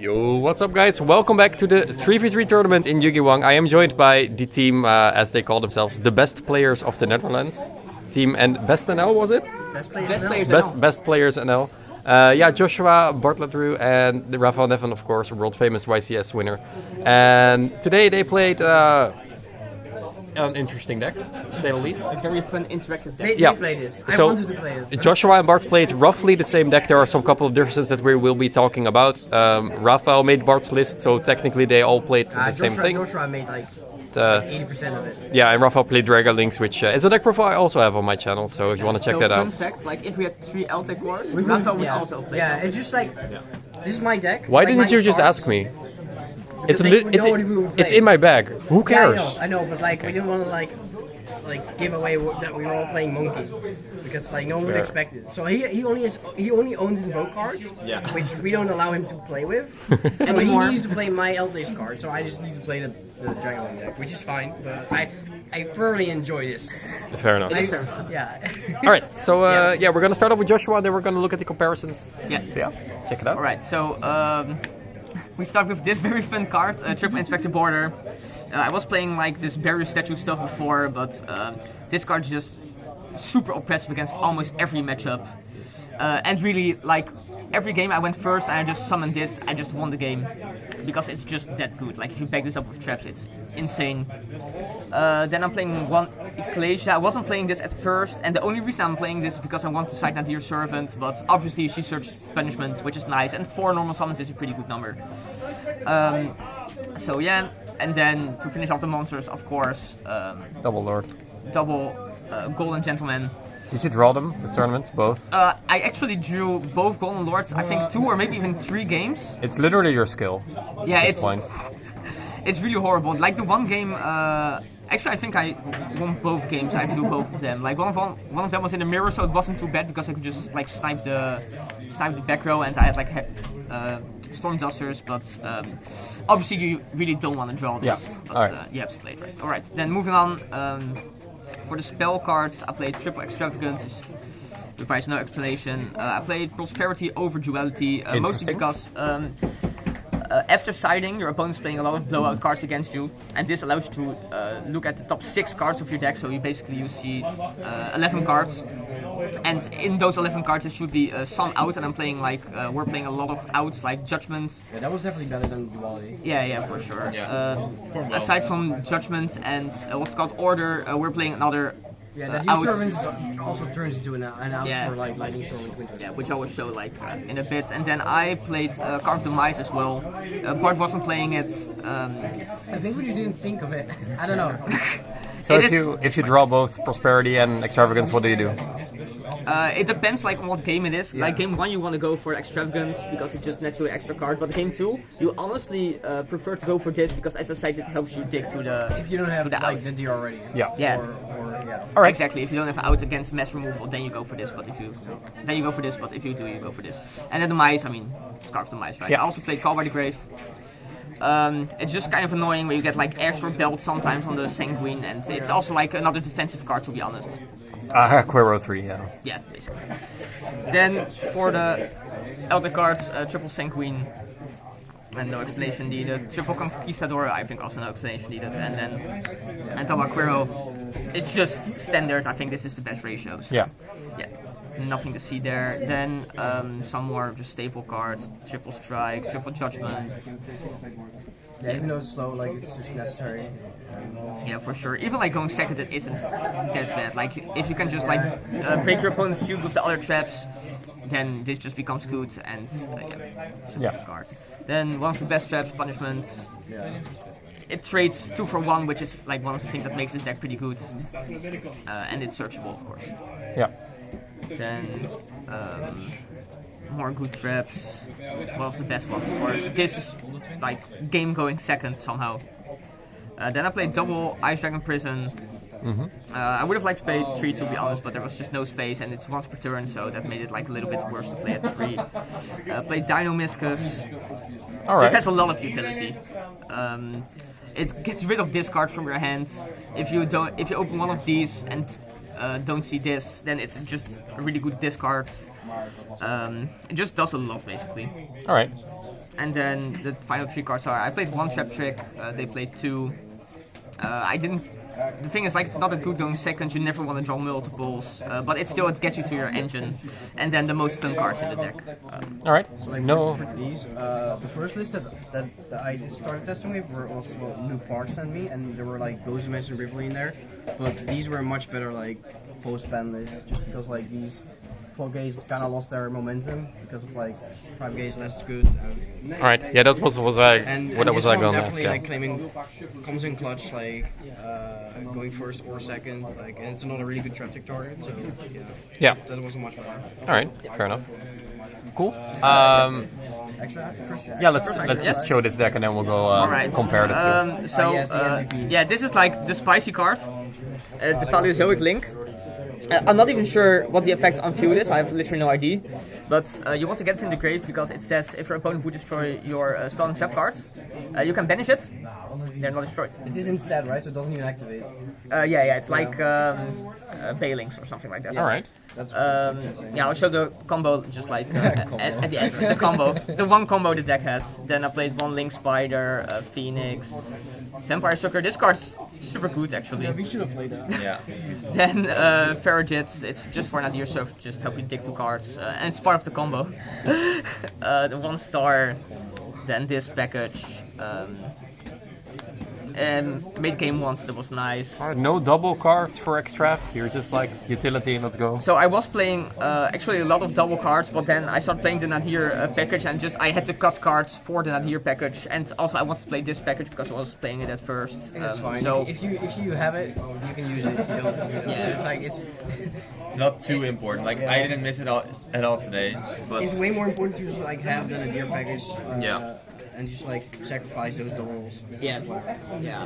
Yo, what's up guys? Welcome back to the 3v3 tournament in YuGiWang. I am joined by the team, as they call themselves, the best players of the Netherlands. Team and Best NL, was it? Best players Best players NL. Yeah, Joshua, Bart and the Raphael Neven, of course, a world famous YCS winner. And today they played an interesting deck, to say the least. A very fun, interactive deck. Yeah. They played this. I So, wanted to play it. Joshua and Bart played roughly the same deck. There are some couple of differences that we will be talking about. Raphael made Bart's list, so technically they all played the same thing. Joshua made like 80% of it. Yeah, and Raphael played Dragon Links, which is a deck profile I also have on my channel, so if you want to check that out. Fun fact, like if we had 3 Eldlich cores, Raphael would also play. Yeah, it's just like, this is my deck. Why like didn't my you just cards. ask me? Because It's in my bag. Who cares? Yeah, I know, but like we didn't want to like give away that we were all playing Monkey, because like no one would expect it. So he only owns Invoke cards, which we don't allow him to play with. So he needed to play my Eldlich card. So I just need to play the Dragon Link deck, which is fine. But I thoroughly enjoy this. Fair enough. Yeah. All right, so yeah, we're gonna start off with Joshua, and then we're gonna look at the comparisons. Yeah. So yeah, check it out. Alright, so we start with this very fun card, Triple Inspector Border. I was playing like this barrier statue stuff before, but this card is just super oppressive against almost every matchup. And really, like, every game I went first and I just summoned this, I just won the game. Because it's just that good. Like, if you back this up with traps, it's insane. Then I'm playing one Ecclesia. I wasn't playing this at first, and the only reason I'm playing this is because I want to side Nadir Servant, but obviously she searches punishment, which is nice, and 4 normal summons is a pretty good number. So yeah, and then to finish off the monsters, of course, Double Lord. double Golden Gentleman. Did you draw them, this tournament, both? I actually drew both Golden Lords, I think 2 or maybe even 3 games. It's literally your skill. Yeah, at this point. It's really horrible. Like the one game, actually I think I won both games. I drew both of them. Like one of them was in the mirror, so it wasn't too bad because I could just like snipe the back row, and I had like Storm Dusters. But obviously you really don't want to draw this. Yeah. But All right. you have to play it right. All right. Then moving on. For the spell cards, I played Triple Extravagance. It requires no explanation. I played Prosperity over Duality, mostly because after siding, your opponent's playing a lot of blowout cards against you, and this allows you to look at the top 6 cards of your deck. So you see 11 cards, and in those 11 cards there should be some out, and I'm playing like we're playing a lot of outs like Judgment. Yeah, that was definitely better than Duality. Yeah, for sure. Aside from Judgment and what's called Order, we're playing another. Yeah, Nadir Servant also turns into an out for like Lightning Storm and Twin. Yeah, which I will show like in a bit. And then I played Carve the Mice as well. Bart wasn't playing it. I think we just didn't think of it. I don't know. So if you draw both Prosperity and Extravagance, what do you do? It depends like on what game it is. Yeah. Like game 1 you want to go for Extravagance because it's just naturally extra card, but game 2 you honestly prefer to go for this because as I said it helps you dig to the If you don't have to the like outs. the D already. Yeah. Yeah. Or yeah. All right. Exactly. If you don't have out against mass removal, then you go for this. But if you go for this. But if you do, you go for this. And then the mice. I mean, Scarf the Mice, right? Yeah. I also played Call by the Grave. It's just kind of annoying when you get like Airstore Belt sometimes on the Sanguine, and it's also like another defensive card to be honest. Quero 3, yeah. Yeah, basically. Then for the Elder cards, Triple Sanguine. And no explanation needed. Triple Conquistador, I think also no explanation needed. And then Antoma Quero, it's just standard. I think this is the best ratio. So, Yeah. Nothing to see there. Then some more just staple cards. Triple Strike, Triple Judgment. Yeah, even though it's slow, like it's just necessary. Yeah, for sure. Even like going second, it isn't that bad. Like if you can just like break your opponent's shield with the other traps, then this just becomes good, and it's just a good card. Then one of the best traps, Punishment. Yeah. It trades 2 for 1, which is like one of the things that makes this deck pretty good. And it's searchable, of course. Yeah. Then more good traps. One of the best ones, of course. This is like game going second somehow. Then I played double Ice Dragon Prison. I would have liked to play 3 to be honest, but there was just no space and it's once per turn, so that made it like a little bit worse to play at 3. Played Dino Miscus. All This right. has a lot of utility. It gets rid of this card from your hand. If you open one of these and don't see this, then it's just a really good discard. It just does a lot basically. All right. And then the final 3 cards are, I played 1 Trap Trick, they played 2. I didn't. The thing is, like, it's not that good going second. You never want to draw multiples, but it gets you to your engine, and then the most fun cards in the deck. All right. So like No. for these, the first list that I started testing with was Luke Bart sent me, and there were like Ghost Dimension Rivoli in there, but these were much better like post-ban lists, just because like these Float Gaze kind of lost their momentum because of like Tribe Gaze less good. All right. Yeah, that was like what I was like on that definitely scale. like claiming comes in clutch like going first or second, like, and it's not a really good trap tick target, so Yeah. that wasn't much better. All right. Fair enough. Cool. Extra first. Yeah, let's just show this deck and then we'll go compare the two. So, yeah, this is like the spicy card. It's the Paleozoic Link. I'm not even sure what the effect on Feud is, I have literally no idea. But you want to get this in the grave because it says if your opponent would destroy your spell and trap cards, you can banish it, they're not destroyed. It is instead, right? So it doesn't even activate. Yeah, it's like Bailings or something like that. All right. That's yeah, I'll show the combo just like at the end. The combo, the one combo the deck has. Then I played 1 Link Spider, Phoenix, Vampire Sucker. This card's super good actually. Yeah, we should have played that. Yeah. Then Farragut, it's just for Nadir, so just help you dig 2 cards, and it's part of the combo. The 1 star, then this package. And made game once, that was nice. No double cards for extra. You're just like utility. Let's go. So I was playing actually a lot of double cards, but then I started playing the Nadir package, and just I had to cut cards for the Nadir package, and also I wanted to play this package because I was playing it at first. It's fine. So If you have it, you can use it. If you don't, you don't. Yeah. It's like It's not too important. Like I didn't miss it at all today, but it's way more important to just like have the Nadir package. Yeah. And just like sacrifice those doubles. yeah,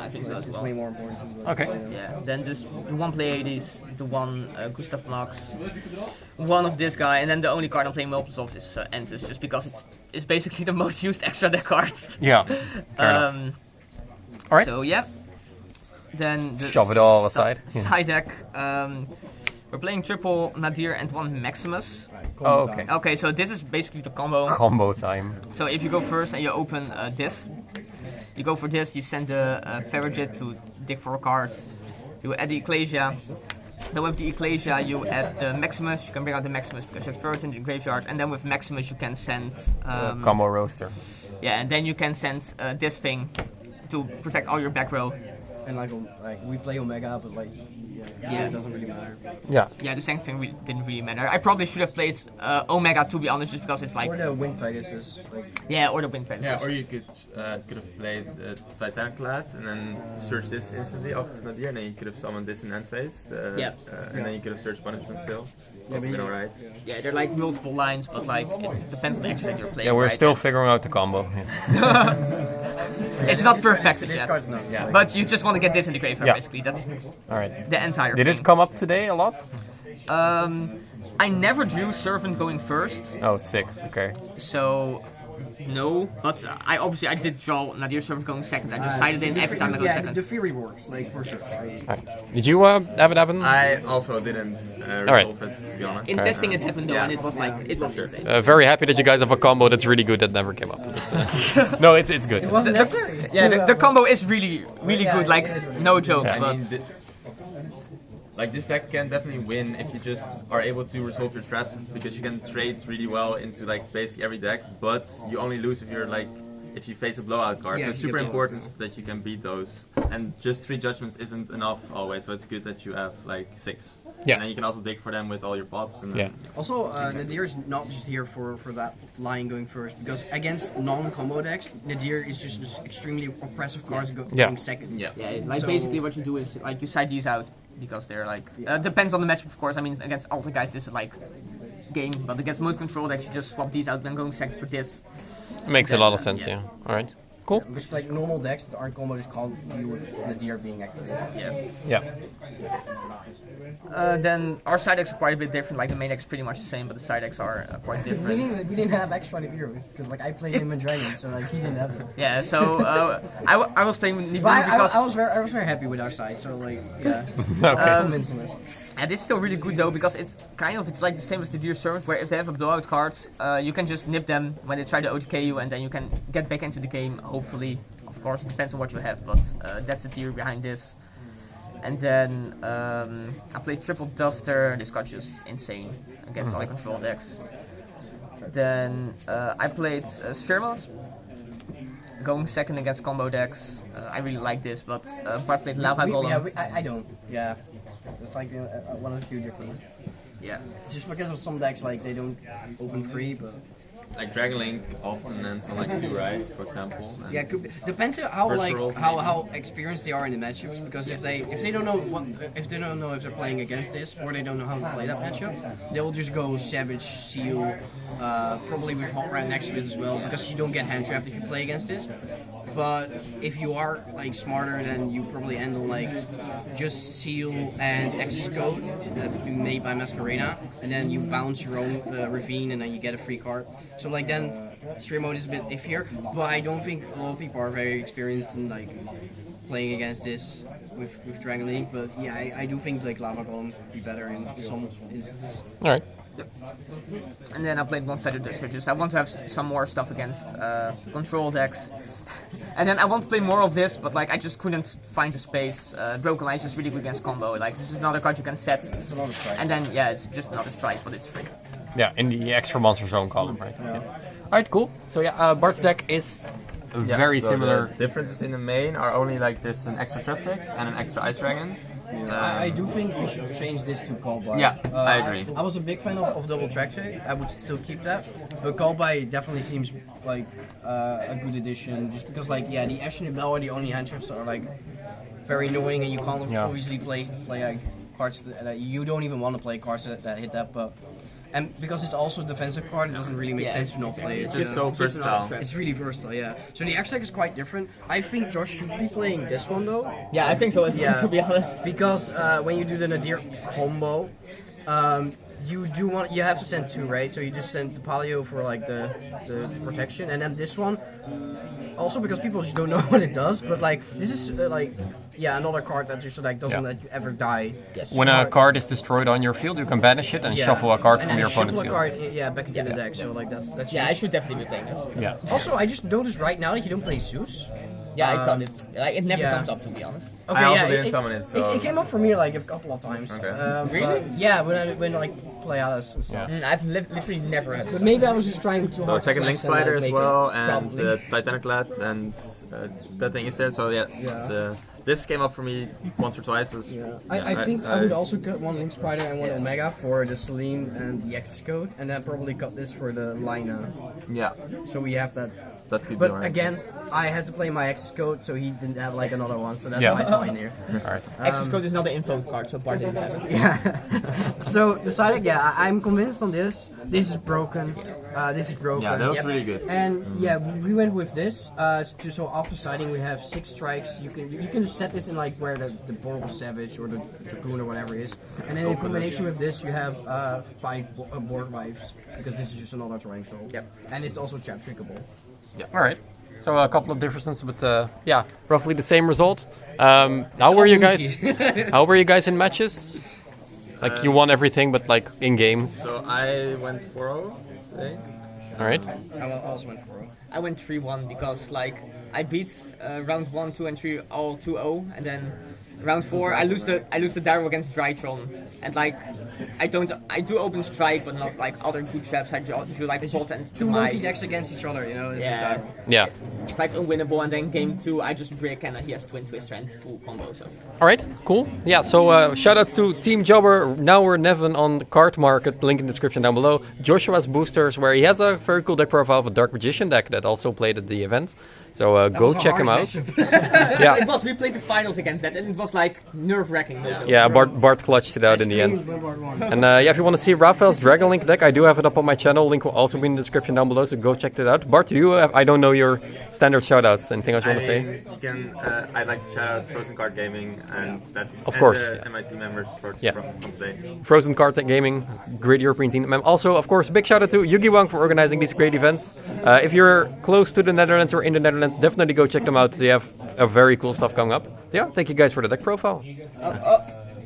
I think so as It's well. way more important to Okay. play them. Yeah, then just the 1 Pleiades, the 1 Gustav Max, 1 of this guy, and then the only card I'm playing multiples of is Entus, just because it's basically the most used extra deck card. Yeah. Fair enough. All right. So yeah, then the Shove it all aside. Side deck. We're playing triple Nadir and 1 Maximus. Oh, okay. Okay, so this is basically the combo. Combo time. So if you go first and you open this, you go for this, you send the Farragut to dig for a card. You add the Ecclesia. Then with the Ecclesia you add the Maximus. You can bring out the Maximus because you have first in the graveyard. And then with Maximus you can send... Combo roaster. Yeah, and then you can send this thing to protect all your back row. And like we play Omega, but like it doesn't really matter. Yeah. Yeah, the same thing didn't really matter. I probably should have played Omega to be honest, just because it's like... Or the Wind Pegasus. Like, Yeah, or the Wind Pegasus. yeah, or you could have played Titanclad and then search this instantly off Nadir, and then you could have summoned this in end phase. And then you could have searched Punishment still. Yeah, Also but been you- alright. Yeah, they're like multiple lines, but like it depends on the action that you're playing. Yeah, we're right? still It's- figuring out the combo. Yeah. It's not perfect this yet, card's not. Yeah. but you just want to get this in the graveyard. Yeah. Basically, that's All right. the entire Did thing. it come up today a lot? I never drew Servant going first, Oh, sick. Okay. so no. But I did draw Nadir Servant going second. I decided it every time I go second. The theory works, like for sure. Did you have it happen? I also didn't right. resolve it, to be honest. In testing it happened though, Yeah. and it was like it was insane. Very happy that you guys have a combo that's really good that never came up. No, it's good. It wasn't necessary. Yeah, the combo is really Yeah, good. Like it is really no joke. Yeah. I But mean, like this deck can definitely win if you just are able to resolve your trap, because you can trade really well into like basically every deck, but you only lose if you're like if you face a blowout card. Yeah, So it's you super get important that you can beat those. And just 3 judgments isn't enough always, so it's good that you have like 6. Yeah. And then you can also dig for them with all your pots. And Yeah. Also, Nadir is not just here for that line going first, because against non-combo decks, Nadir is just extremely oppressive cards going second. Yeah. yeah, like So- basically what you do is like you side these out because they're like depends on the matchup of course. I mean against Alta guys this is like game, but against most control decks you just swap these out and going second for this. Makes a lot of sense. Yeah. All right. Cool. Because like normal decks that aren't combo just can't deal with Nadir being activated. Yeah. Yeah. Then our side decks are quite a bit different. Like the main deck's pretty much the same, but the side decks are quite different. We didn't have extra heroes because like I played him in Dragon, so like he didn't have it. Yeah, so I was playing Nibiru But because I was very happy with our side, so like yeah, Okay. convincing us. And this is still really good though, because it's like the same as the Deer Servant, where if they have a blowout card, you can just nip them when they try to OTK you, and then you can get back into the game, hopefully. Of course, it depends on what you have, but that's the theory behind this. And then I played Triple Duster. This card just insane against all the control decks. Then I played Sphere Mode, going second against combo decks. I really like this, but Bart played Lava Golem. I don't. Yeah, it's like one of the few differences. Yeah. Just because of some decks, like they don't open free, but. Like Dragon Link often ends on like 2, right? For example. Yeah, depends on how experienced they are in the matchups. Because if they don't know if they're playing against this, or they don't know how to play that matchup, they will just go Savage, Seal, probably with Hot Rat next to it as well. Because you don't get hand trapped if you play against this. But if you are like smarter, then you probably end on like just Seal and Access Code that's been made by Masquerena, and then you bounce your own Ravine, and then you get a free card. So like then Sphere Mode is a bit iffier, but I don't think a lot of people are very experienced in like playing against this with Dragon Link. But yeah, I do think like Lava Golem would be better in some instances. All right. Yep. And then I played one Feather Duster. Just I want to have some more stuff against control decks. And then I want to play more of this, but like I just couldn't find the space. Broken Light is just really good against combo. Like this is another card you can set. It's another strike. And then yeah, it's just another strike, but it's free. Yeah, in the extra monster zone column, right? Yeah. Alright, cool. So yeah, Bart's deck is very similar. The differences in the main are only like there's an extra Trap Trick and an extra Ice Dragon. Yeah. I do think we should change this to Callby. Yeah, I agree. I was a big fan of double track trick. I would still keep that, but Callby definitely seems like a good addition. Just because, like, yeah, the Ashen and Bell are the only hand traps that are like very annoying, and you can't easily play like cards that you don't even want to play cards that hit that, but. And because it's also a defensive card, it doesn't really make sense to not play it. It's just so versatile. It's really versatile, yeah. So the X deck is quite different. I think Josh should be playing this one though. Yeah, I think so as well, to be honest. Because when you do the Nadir combo, you have to send 2, right? So you just send the Palio for like the protection, and then this one. Also because people just don't know what it does, but like this is another card that just like doesn't let you ever die. When a card is destroyed on your field, you can banish it and shuffle a card from your opponent's field. Back into the deck. So like that's. Yeah, I should definitely be playing it. Yeah. Also, I just noticed right now that you don't play Zeus. Yeah, I can't. It never comes up, to be honest. Okay, I also didn't summon it, so... It came up for me like a couple of times. Okay. Really? Yeah, when like play Alice and stuff. I've literally never had. But maybe I was just trying to. So second Link Spider as well, and Titanic Lad, and that thing is there. So this came up for me once or twice. I think I would also cut one Link Spider and one Omega for the Celine and the X code, and then probably cut this for the Lina. Yeah. So we have that. That could but be right. Again, I had to play my X code, so he didn't have like another one, so that's why it's not in here. Alright. Access code is not an info card, so Bart didn't have it. Yeah. So decided, I'm convinced on this. This is broken. This is broken. Yeah, that was really good. And we went with this. So after siding, we have 6 strikes. You can just set this in like where the Boral Savage or the Dragoon or whatever is, and then in combination with this, you have 5 board vibes because this is just another torrential. Yep. And it's also trap trickable. Yeah. All right. So a couple of differences, but roughly the same result. How were you guys? How were you guys in matches? Like you won everything, but like in games. So I went 4-0 today. All right. I also went 4-0. I went 3-1 because like I beat round 1, 2, and 3 all 2-0, and then round 4 I lose the Daryl against Drytron, and like I do open strike, but not like other good traps. I do like Bolt and two monkey decks against each other, you know. Yeah. It's like unwinnable, and then game 2 I just brick and he has Twin Twister and full combo. So. All right, cool. Yeah. So shoutouts to Team Jobber, Nower Neven on the Cardmarket. Link in the description down below. Joshua's boosters, where he has a very cool deck profile of a Dark Magician deck that also played at the event. So go check him out. Yeah. It was. We played the finals against that, and it was like nerve-wracking. Yeah, Bart clutched it out in the end. And if you want to see Raphael's Dragon Link deck, I do have it up on my channel. Link will also be in the description down below, so go check it out. Bart, do you have, I don't know your standard shoutouts. Anything else you want to say? You can. I'd like to shout out Frozen Card Gaming, and that's of course the MIT members from today. Frozen Card Gaming, great European team. Also, of course, big shout out to YuGiWang for organizing these great events. If you're close to the Netherlands or in the Netherlands, definitely go check them out. They have a very cool stuff coming up. So yeah, thank you guys for the deck profile.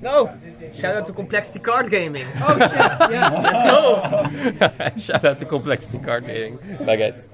No! Shout out to Complexity Card Gaming. Oh shit! Yeah. Let's go. Shout out to Complexity Card Gaming. Bye guys.